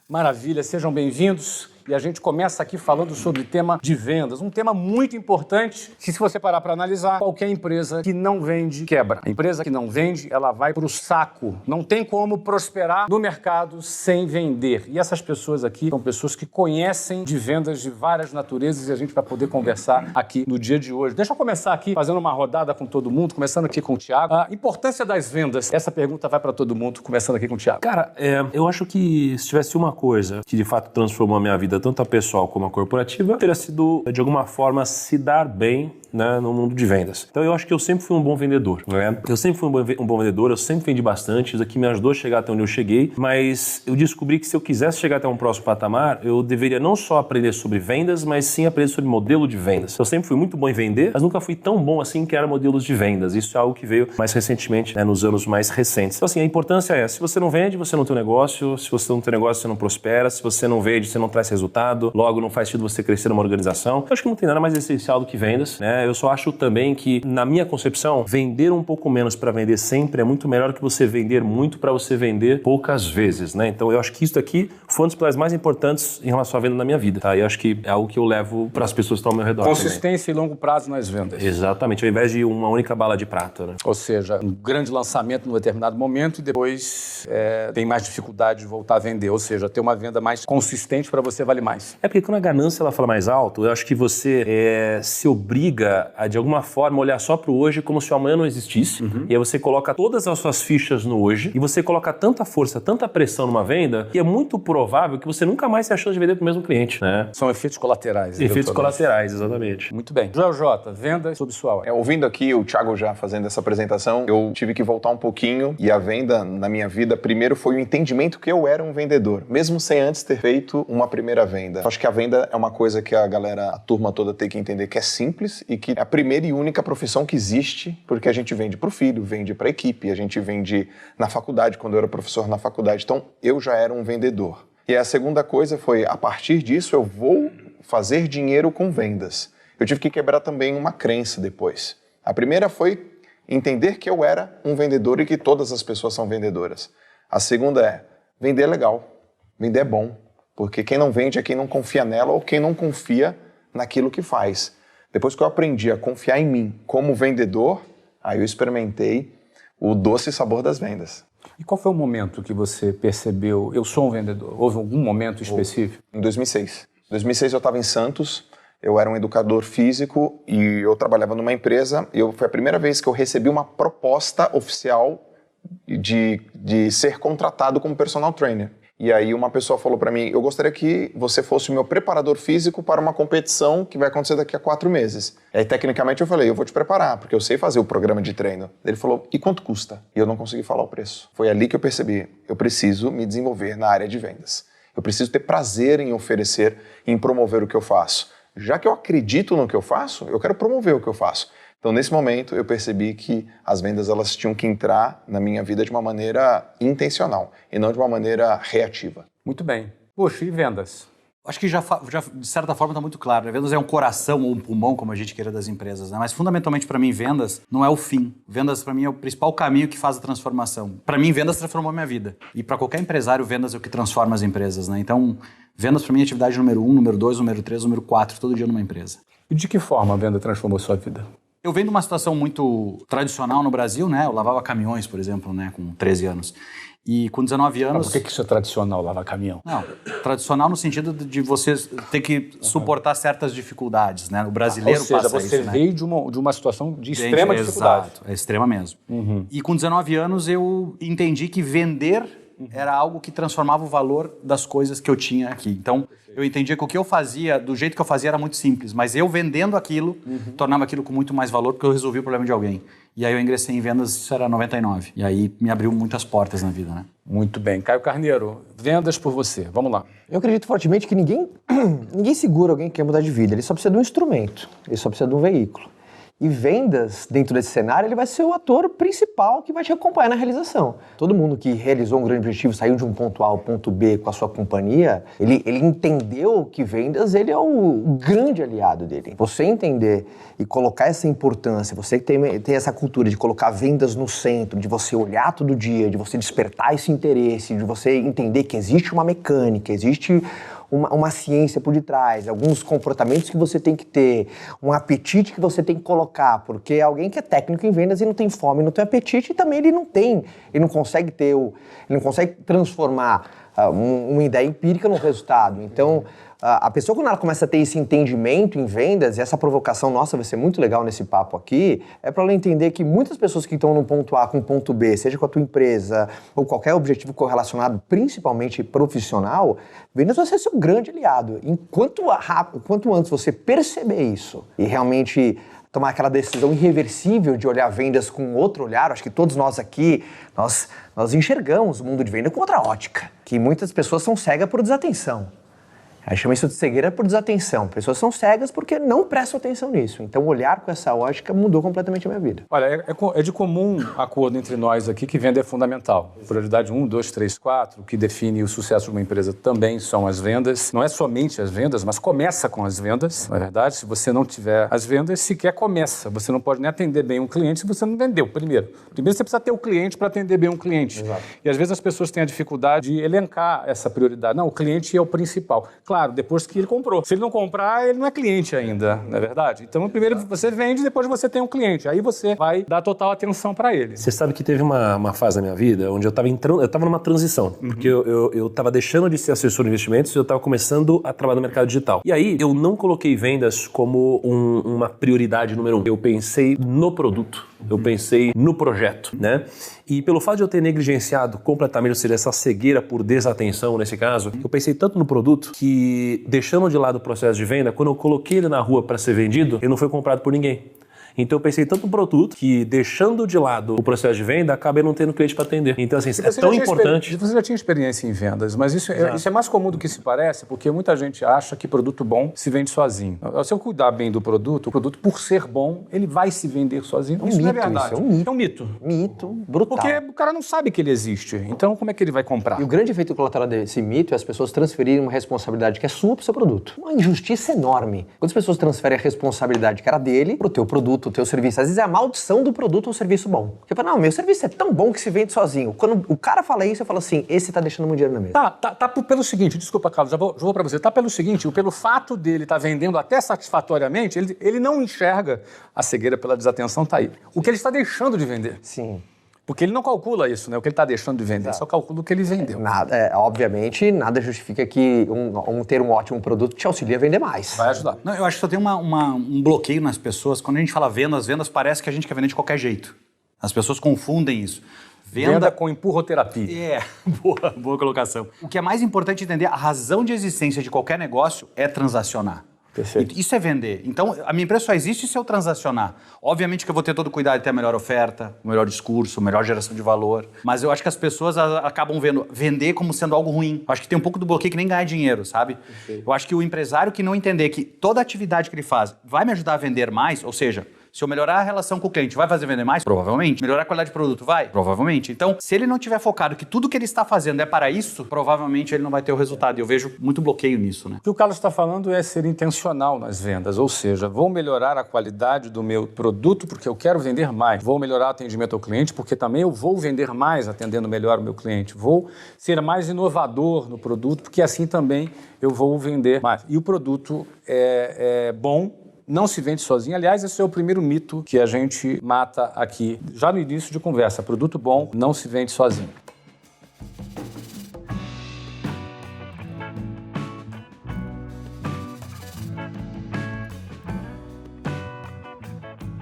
Maravilha, sejam bem-vindos. E a gente começa aqui falando sobre o tema de vendas, um tema muito importante que, se você parar para analisar, qualquer empresa que não vende quebra. A empresa que não vende, ela vai para o saco. Não tem como prosperar no mercado sem vender. E essas pessoas aqui são pessoas que conhecem de vendas de várias naturezas e a gente vai poder conversar aqui no dia de hoje. Deixa eu começar aqui fazendo uma rodada com todo mundo, começando aqui com o Thiago. A importância das vendas. Essa pergunta vai para todo mundo, começando aqui com o Thiago. Cara, eu acho que se tivesse uma coisa que de fato transformou a minha vida, tanto a pessoal como a corporativa, teria sido, de alguma forma, se dar bem, né, no mundo de vendas. Então eu acho que eu sempre fui um bom vendedor, né? Eu sempre fui um bom vendedor, eu sempre vendi bastante, isso aqui me ajudou a chegar até onde eu cheguei, mas eu descobri que se eu quisesse chegar até um próximo patamar, eu deveria não só aprender sobre vendas, mas sim aprender sobre modelo de vendas. Eu sempre fui muito bom em vender, mas nunca fui tão bom assim que era modelos de vendas. Isso é algo que veio mais recentemente, né, nos anos mais recentes. Então assim, a importância é, se você não vende, você não tem um negócio, se você não tem negócio, você não prospera, se você não vende, você não traz resultado, logo não faz sentido você crescer numa organização. Eu acho que não tem nada mais essencial do que vendas, né? Eu só acho também que, na minha concepção, vender um pouco menos para vender sempre é muito melhor que você vender muito para você vender poucas vezes, né? Então eu acho que isso daqui foi um dos pilares mais importantes em relação à venda na minha vida, tá? E eu acho que é algo que eu levo para as pessoas que estão ao meu redor. Consistência e longo prazo nas vendas. Exatamente, ao invés de uma única bala de prata, né? Ou seja, um grande lançamento num determinado momento e depois tem mais dificuldade de voltar a vender. Ou seja, ter uma venda mais consistente para você vale mais. É porque quando a ganância ela fala mais alto, eu acho que você se obriga a, de alguma forma, olhar só para o hoje como se o amanhã não existisse. E aí você coloca todas as suas fichas no hoje e você coloca tanta força, tanta pressão numa venda que é muito provável que você nunca mais tenha a chance de vender para o mesmo cliente, né? São efeitos colaterais. Efeitos colaterais, exatamente. Muito bem. Joel J, vendas sob sua hora. Ouvindo aqui o Thiago já fazendo essa apresentação, eu tive que voltar um pouquinho e a venda na minha vida, primeiro foi o entendimento que eu era um vendedor, mesmo sem antes ter feito uma primeira venda. Acho que a venda é uma coisa que a turma toda tem que entender que é simples e que é a primeira e única profissão que existe, porque a gente vende para o filho, vende para a equipe, a gente vende na faculdade, quando eu era professor na faculdade. Então, eu já era um vendedor. E a segunda coisa foi, a partir disso, eu vou fazer dinheiro com vendas. Eu tive que quebrar também uma crença depois. A primeira foi entender que eu era um vendedor e que todas as pessoas são vendedoras. A segunda é, vender é legal, vender é bom, porque quem não vende é quem não confia nela ou quem não confia naquilo que faz. Depois que eu aprendi a confiar em mim como vendedor, aí eu experimentei o doce sabor das vendas. E qual foi o momento que você percebeu, eu sou um vendedor? Houve algum momento específico? Em 2006. Em 2006 eu estava em Santos, eu era um educador físico e eu trabalhava numa empresa. Foi a primeira vez que eu recebi uma proposta oficial de ser contratado como personal trainer. E aí uma pessoa falou para mim, eu gostaria que você fosse o meu preparador físico para uma competição que vai acontecer daqui a 4 meses. E aí tecnicamente eu falei, eu vou te preparar, porque eu sei fazer o programa de treino. Ele falou, e quanto custa? E eu não consegui falar o preço. Foi ali que eu percebi, eu preciso me desenvolver na área de vendas. Eu preciso ter prazer em oferecer, em promover o que eu faço. Já que eu acredito no que eu faço, eu quero promover o que eu faço. Então, nesse momento, eu percebi que as vendas elas tinham que entrar na minha vida de uma maneira intencional e não de uma maneira reativa. Muito bem. Puxa, e vendas? Acho que já de certa forma está muito claro, né? Vendas é um coração ou um pulmão, como a gente queira, das empresas, né? Mas fundamentalmente para mim vendas não é o fim. Vendas para mim é o principal caminho que faz a transformação. Para mim vendas transformou a minha vida. E para qualquer empresário vendas é o que transforma as empresas, né? Então vendas para mim é atividade número 1, número 2, número 3, número 4, todo dia numa empresa. E de que forma a venda transformou sua vida? Eu venho de uma situação muito tradicional no Brasil, né? Eu lavava caminhões, por exemplo, né? Com 13 anos. E com 19 anos... Por que isso é tradicional, lavar caminhão? Não, tradicional no sentido de você ter que suportar certas dificuldades, né? O brasileiro passa isso, Ou seja, você veio de uma situação de extrema dificuldade. Exato, é extrema mesmo. E com 19 anos eu entendi que vender era algo que transformava o valor das coisas que eu tinha aqui. Então, eu entendia que o que eu fazia, do jeito que eu fazia, era muito simples, mas eu vendendo aquilo, tornava aquilo com muito mais valor, porque eu resolvi o problema de alguém. E aí eu ingressei em vendas, isso era 99. E aí me abriu muitas portas na vida, né? Muito bem. Caio Carneiro, vendas por você. Vamos lá. Eu acredito fortemente que ninguém segura alguém que quer mudar de vida. Ele só precisa de um instrumento. Ele só precisa de um veículo. E vendas, dentro desse cenário, ele vai ser o ator principal que vai te acompanhar na realização. Todo mundo que realizou um grande objetivo, saiu de um ponto A ao ponto B com a sua companhia, ele entendeu que vendas, ele é o grande aliado dele. Você entender e colocar essa importância, você ter essa cultura de colocar vendas no centro, de você olhar todo dia, de você despertar esse interesse, de você entender que existe uma mecânica, existe uma ciência por detrás, alguns comportamentos que você tem que ter, um apetite que você tem que colocar, porque alguém que é técnico em vendas e não tem fome, não tem apetite, e também ele não consegue transformar uma ideia empírica num resultado. Então, a pessoa, quando ela começa a ter esse entendimento em vendas, e essa provocação nossa vai ser muito legal nesse papo aqui, é para ela entender que muitas pessoas que estão no ponto A com o ponto B, seja com a tua empresa ou qualquer objetivo correlacionado, principalmente profissional, vendas vai ser seu grande aliado. Quanto antes você perceber isso e realmente tomar aquela decisão irreversível de olhar vendas com outro olhar, acho que todos nós aqui, nós enxergamos o mundo de venda com outra ótica, que muitas pessoas são cegas por desatenção. Aí chama isso de cegueira por desatenção. Pessoas são cegas porque não prestam atenção nisso. Então, olhar com essa ótica mudou completamente a minha vida. Olha, é de comum acordo entre nós aqui que venda é fundamental. Prioridade 1, 2, 3, 4, o que define o sucesso de uma empresa também são as vendas. Não é somente as vendas, mas começa com as vendas, não é verdade? Se você não tiver as vendas, sequer começa. Você não pode nem atender bem um cliente se você não vendeu primeiro. Primeiro você precisa ter o cliente para atender bem um cliente. Exato. E às vezes as pessoas têm a dificuldade de elencar essa prioridade. Não, o cliente é o principal. Claro, depois que ele comprou. Se ele não comprar, ele não é cliente ainda, não é verdade? Então, primeiro você vende, depois você tem um cliente. Aí você vai dar total atenção para ele. Você sabe que teve uma fase da minha vida onde eu estava numa transição. Porque eu estava deixando de ser assessor de investimentos e eu estava começando a trabalhar no mercado digital. E aí, eu não coloquei vendas como uma prioridade número 1. Eu pensei no produto. Eu pensei no projeto, né? E pelo fato de eu ter negligenciado completamente, ou seja, essa cegueira por desatenção nesse caso, eu pensei tanto no produto que, deixando de lado o processo de venda, quando eu coloquei ele na rua para ser vendido, ele não foi comprado por ninguém. Então eu pensei tanto no produto que, deixando de lado o processo de venda, acabei não tendo cliente para atender. Então, assim, é tão importante. Você já tinha experiência em vendas, mas isso é mais comum do que se parece, porque muita gente acha que produto bom se vende sozinho. Se eu cuidar bem do produto, o produto, por ser bom, ele vai se vender sozinho. Isso não é verdade. Isso é um mito. É um mito. Mito brutal. Porque o cara não sabe que ele existe. Então, como é que ele vai comprar? E o grande efeito colateral desse mito é as pessoas transferirem uma responsabilidade que é sua para o seu produto. Uma injustiça enorme. Quando as pessoas transferem a responsabilidade que era dele para o teu produto, o teu serviço, às vezes é a maldição do produto ou serviço bom. Porque fala, não, meu serviço é tão bom que se vende sozinho. Quando o cara fala isso, eu falo assim, esse tá deixando muito dinheiro na mesa. Tá pelo seguinte, desculpa, Carlos, já vou para você. Tá pelo seguinte, pelo fato dele estar vendendo até satisfatoriamente, ele não enxerga a cegueira pela desatenção, tá aí. O que ele está deixando de vender. Sim. Porque ele não calcula isso, né? O que ele está deixando de vender, ele só calcula o que ele vendeu. Obviamente, nada justifica que ter um ótimo produto te auxilia a vender mais. Vai ajudar. Não, eu acho que só tem um bloqueio nas pessoas. Quando a gente fala venda, as vendas parece que a gente quer vender de qualquer jeito. As pessoas confundem isso. Venda com empurroterapia. Boa colocação. O que é mais importante entender, a razão de existência de qualquer negócio é transacionar. Perfeito. Isso é vender. Então, a minha empresa só existe se eu transacionar. Obviamente que eu vou ter todo o cuidado de ter a melhor oferta, o melhor discurso, a melhor geração de valor. Mas eu acho que as pessoas acabam vendo vender como sendo algo ruim. Eu acho que tem um pouco do bloqueio que nem ganhar dinheiro, sabe? Perfeito. Eu acho que o empresário que não entender que toda atividade que ele faz vai me ajudar a vender mais, ou seja, se eu melhorar a relação com o cliente, vai fazer vender mais? Provavelmente. Melhorar a qualidade de produto? Vai? Provavelmente. Então, se ele não tiver focado que tudo que ele está fazendo é para isso, provavelmente ele não vai ter o resultado. E eu vejo muito bloqueio nisso, né? O que o Carlos está falando é ser intencional nas vendas, ou seja, vou melhorar a qualidade do meu produto porque eu quero vender mais. Vou melhorar o atendimento ao cliente porque também eu vou vender mais atendendo melhor o meu cliente. Vou ser mais inovador no produto porque assim também eu vou vender mais. E o produto é bom, não se vende sozinho. Aliás, esse é o primeiro mito que a gente mata aqui, já no início de conversa. Produto bom não se vende sozinho.